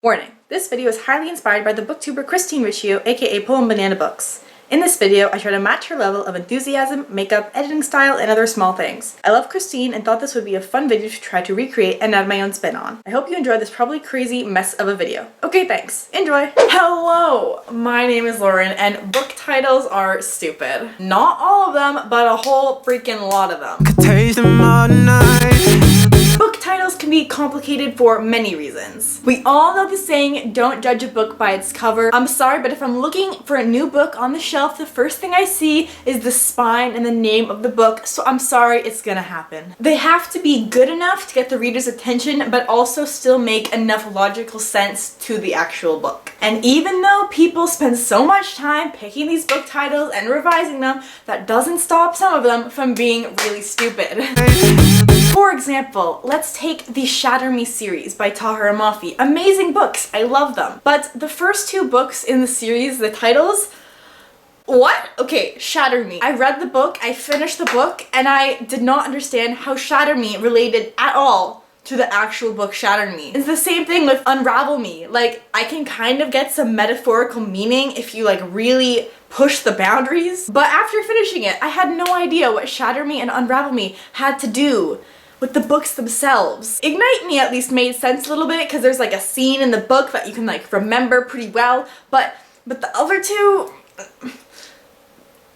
Warning, this video is highly inspired by the booktuber Christine Riccio, aka Poem Banana Books. In this video, I try to match her level of enthusiasm, makeup, editing style, and other small things. I love Christine and thought this would be a fun video to try to recreate and add my own spin on. I hope you enjoy this probably crazy mess of a video. Okay, thanks. Enjoy! Hello! My name is Lauren, and book titles are stupid. Not all of them, but a whole freaking lot of them. Book titles can be complicated for many reasons. We all know the saying, don't judge a book by its cover. I'm sorry, but if I'm looking for a new book on the shelf, the first thing I see is the spine and the name of the book, so I'm sorry, it's gonna happen. They have to be good enough to get the reader's attention, but also still make enough logical sense to the actual book. And even though people spend so much time picking these book titles and revising them, that doesn't stop some of them from being really stupid. For example, let's take the Shatter Me series by Tahira Mafi. Amazing books, I love them. But the first two books in the series, the titles, what? Okay, Shatter Me. I read the book, I finished the book, and I did not understand how Shatter Me related at all to the actual book Shatter Me. It's the same thing with Unravel Me. Like, I can kind of get some metaphorical meaning if you like really push the boundaries, but after finishing it, I had no idea what Shatter Me and Unravel Me had to do with the books themselves. Ignite Me at least made sense a little bit because there's like a scene in the book that you can like remember pretty well, but the other two,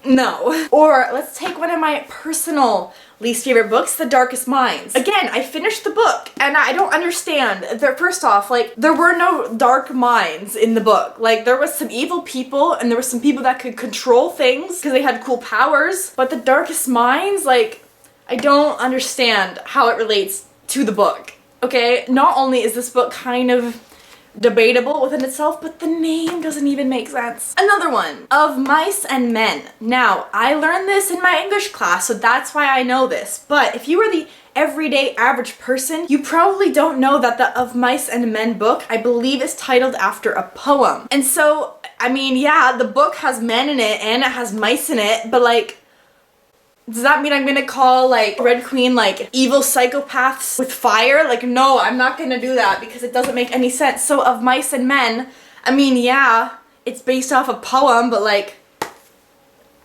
no. Or let's take one of my personal least favorite books, The Darkest Minds. Again, I finished the book and I don't understand. First off, like, there were no dark minds in the book. Like, there was some evil people and there were some people that could control things because they had cool powers, but The Darkest Minds, like, I don't understand how it relates to the book, okay? Not only is this book kind of debatable within itself, but the name doesn't even make sense. Another one, Of Mice and Men. Now, I learned this in my English class, so that's why I know this, but if you were the everyday average person, you probably don't know that the Of Mice and Men book, I believe, is titled after a poem. And so, I mean, yeah, the book has men in it and it has mice in it, but like, does that mean I'm gonna call like Red Queen like evil psychopaths with fire? Like, no, I'm not gonna do that because it doesn't make any sense. So Of Mice and Men, I mean, yeah, it's based off a poem, but like,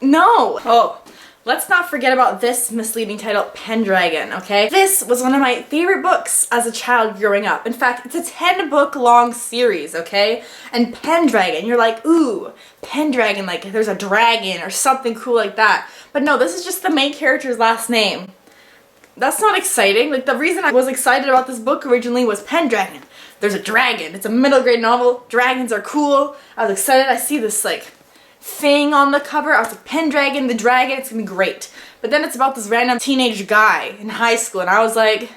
no. Oh, let's not forget about this misleading title, Pendragon, okay? This was one of my favorite books as a child growing up. In fact, it's a 10-book long series, okay? And Pendragon, you're like, ooh, Pendragon, like there's a dragon or something cool like that. But no, this is just the main character's last name. That's not exciting. Like, the reason I was excited about this book originally was Pendragon. There's a dragon. It's a middle grade novel. Dragons are cool. I was excited. I see this like thing on the cover. I was like, Pendragon, the dragon, it's gonna be great. But then it's about this random teenage guy in high school, and I was like,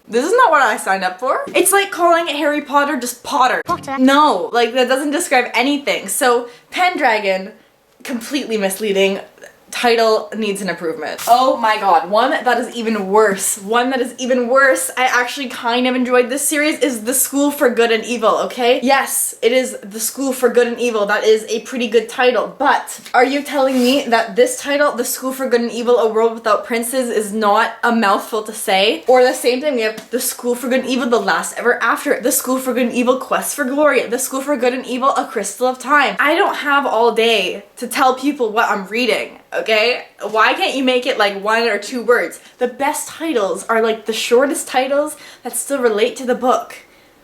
this is not what I signed up for. It's like calling Harry Potter just Potter. No, like that doesn't describe anything. So Pendragon, completely misleading. Title needs an improvement. Oh my god, one that is even worse. One that is even worse. I actually kind of enjoyed this series is The School for Good and Evil, okay? Yes, it is The School for Good and Evil. That is a pretty good title, but are you telling me that this title, The School for Good and Evil, A World Without Princes, is not a mouthful to say? Or the same thing, we have The School for Good and Evil, The Last Ever After, The School for Good and Evil, Quest for Glory, The School for Good and Evil, A Crystal of Time. I don't have all day to tell people what I'm reading. Okay? Why can't you make it like 1 or 2 words? The best titles are like the shortest titles that still relate to the book.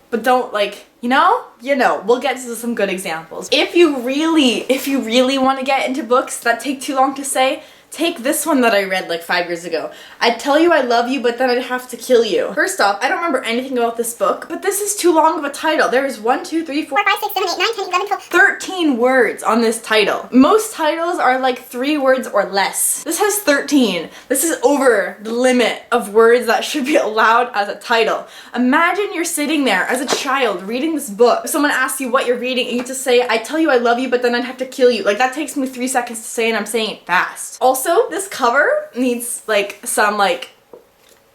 But don't like, you know, we'll get to some good examples. If you really want to get into books that take too long to say, take this one that I read like 5 years ago. I'd tell you I love you, but then I'd have to kill you. First off, I don't remember anything about this book, but this is too long of a title. There is 1, 2, 3, 4, 5, 6, 7, 8, 9, 10, 11, 12, 13 words on this title. Most titles are like 3 words or less. This has 13. This is over the limit of words that should be allowed as a title. Imagine you're sitting there as a child reading this book. Someone asks you what you're reading and you just say, I tell you I love you, but then I'd have to kill you. Like, that takes me 3 seconds to say and I'm saying it fast. Also, this cover needs like some like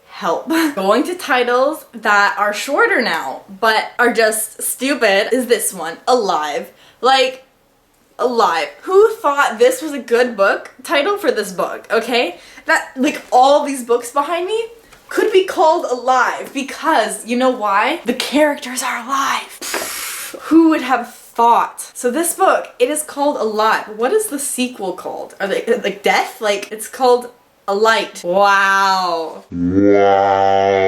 help. Going to titles that are shorter now but are just stupid is this one, Alive. Like, Alive. Who thought this was a good book title for this book, okay? That, like, all these books behind me could be called Alive because, you know why? The characters are alive. Who would have thought? So this book, it is called Alive. What is the sequel called? Are they like Death? Like, it's called A Light. Wow. Wow.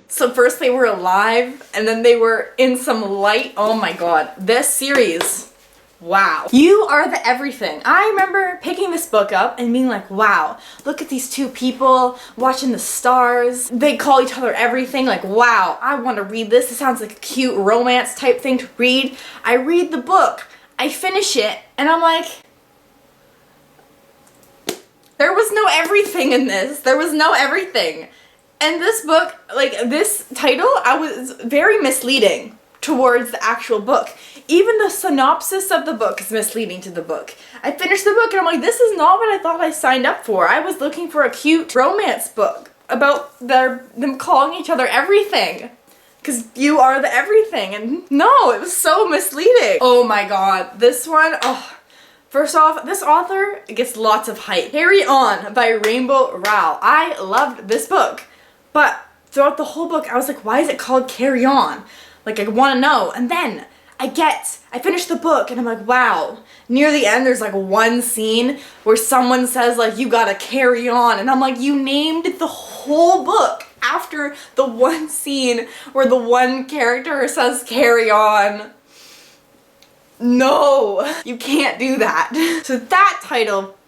So first they were alive, and then they were in some light. Oh my god. This series, wow. You are the everything. I remember picking this book up and being like, wow, look at these two people watching the stars. They call each other everything. Like, wow, I want to read this. It sounds like a cute romance type thing to read. I read the book, I finish it, and I'm like, there was no everything in this. There was no everything. And this book, like this title, I was very misleading towards the actual book. Even the synopsis of the book is misleading to the book. I finished the book and I'm like, this is not what I thought I signed up for. I was looking for a cute romance book about them calling each other everything. Because you are the everything. And no, it was so misleading. Oh my god. This one, oh. First off, this author gets lots of hype. Carry On by Rainbow Rowell. I loved this book. But throughout the whole book, I was like, why is it called Carry On? Like, I want to know. And then I finished the book and I'm like, wow. Near the end, there's like one scene where someone says like, you gotta carry on. And I'm like, you named the whole book after the one scene where the one character says carry on. No, you can't do that. So that title,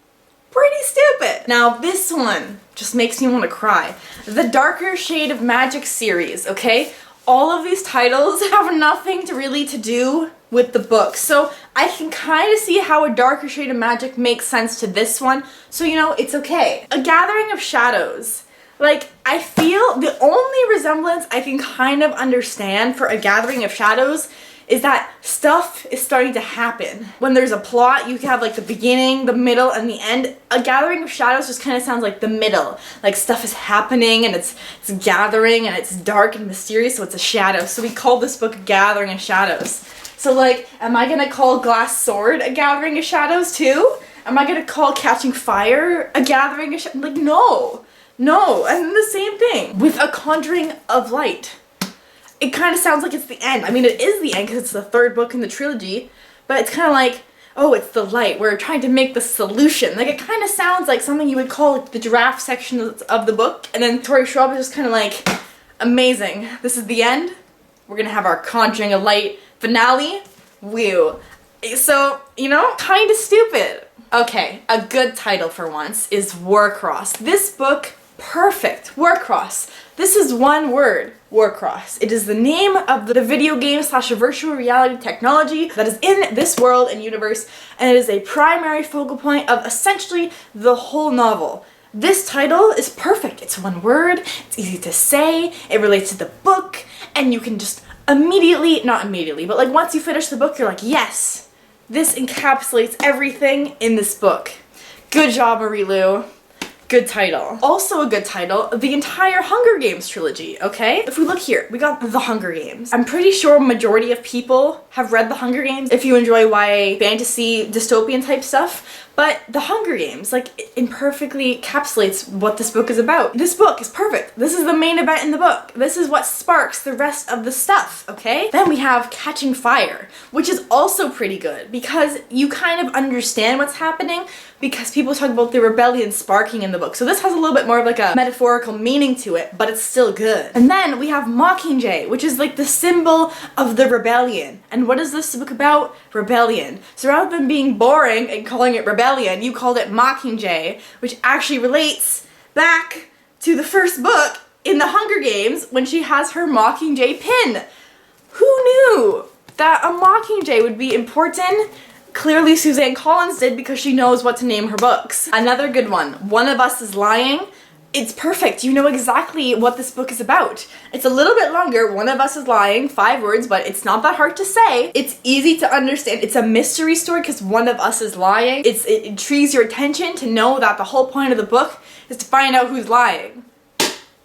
pretty stupid. Now this one just makes me want to cry. The Darker Shade of Magic series, okay? All of these titles have nothing to do with the book. So I can kind of see how A Darker Shade of Magic makes sense to this one. So, you know, it's okay. A Gathering of Shadows. Like, I feel the only resemblance I can kind of understand for A Gathering of Shadows is that stuff is starting to happen. When there's a plot, you have like the beginning, the middle, and the end. A Gathering of Shadows just kind of sounds like the middle. Like stuff is happening and it's gathering and it's dark and mysterious, so it's a shadow. So we call this book A Gathering of Shadows. So like, am I gonna call Glass Sword A Gathering of Shadows too? Am I gonna call Catching Fire A Gathering of Shadows? Like, no. No, and the same thing with A Conjuring of Light. It kind of sounds like it's the end. I mean, it is the end because it's the third book in the trilogy, but it's kind of like, oh, it's the light. We're trying to make the solution. Like, it kind of sounds like something you would call like, the giraffe section of the book, and then Tori Schwab is just kind of like, amazing. This is the end. We're gonna have our Conjuring of Light finale. Woo. So, you know, kind of stupid. Okay, a good title for once is Warcross. This book, perfect. Warcross. This is one word, Warcross. It is the name of the video game / virtual reality technology that is in this world and universe, and it is a primary focal point of essentially the whole novel. This title is perfect. It's one word, it's easy to say, it relates to the book, and you can just immediately, not immediately, but like once you finish the book, you're like, yes, this encapsulates everything in this book. Good job, Marie Lou. Good title. Also a good title, the entire Hunger Games trilogy, okay? If we look here, we got The Hunger Games. I'm pretty sure majority of people have read The Hunger Games if you enjoy YA fantasy, dystopian type stuff. But The Hunger Games, like, it perfectly encapsulates what this book is about. This book is perfect. This is the main event in the book. This is what sparks the rest of the stuff, okay? Then we have Catching Fire, which is also pretty good because you kind of understand what's happening because people talk about the rebellion sparking in the book. So this has a little bit more of like a metaphorical meaning to it, but it's still good. And then we have Mockingjay, which is like the symbol of the rebellion. And what is this book about? Rebellion. So rather than being boring and calling it rebellion, you called it Mockingjay, which actually relates back to the first book in the Hunger Games when she has her Mockingjay pin. Who knew that a Mockingjay would be important? Clearly Suzanne Collins did because she knows what to name her books. Another good one, One of Us is Lying. It's perfect. You know exactly what this book is about. It's a little bit longer, One of Us is Lying, 5 words, but it's not that hard to say. It's easy to understand. It's a mystery story because one of us is lying. It intrigues your attention to know that the whole point of the book is to find out who's lying.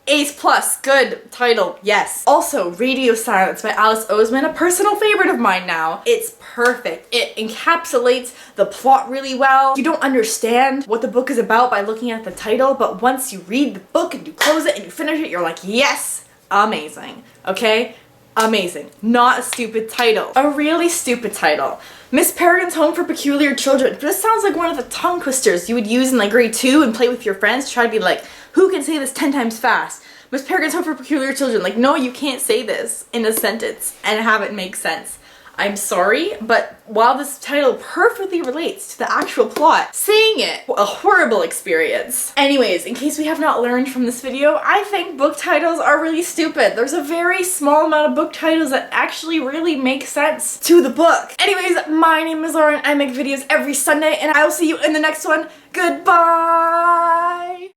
Ace plus, good title, yes. Also, Radio Silence by Alice Oseman, a personal favorite of mine now. It's perfect. It encapsulates the plot really well. You don't understand what the book is about by looking at the title, but once you read the book and you close it and you finish it, you're like, yes, amazing, okay? Amazing. Not a stupid title. A really stupid title. Miss Peregrine's Home for Peculiar Children. This sounds like one of the tongue twisters you would use in like grade 2 and play with your friends to try to be like, who can say this 10 times fast? Miss Peregrine's Home for Peculiar Children. Like, no, you can't say this in a sentence and have it make sense. I'm sorry, but while this title perfectly relates to the actual plot, saying it, a horrible experience. Anyways, in case we have not learned from this video, I think book titles are really stupid. There's a very small amount of book titles that actually really make sense to the book. Anyways, my name is Lauren. I make videos every Sunday, and I will see you in the next one. Goodbye!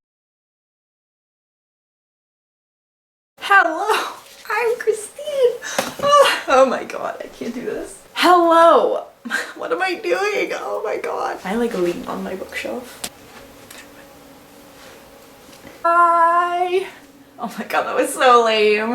Hello! I'm Christine. Oh my god, I can't do this. Hello! What am I doing? Oh my god. I like lean on my bookshelf. Bye! Oh my god, that was so lame.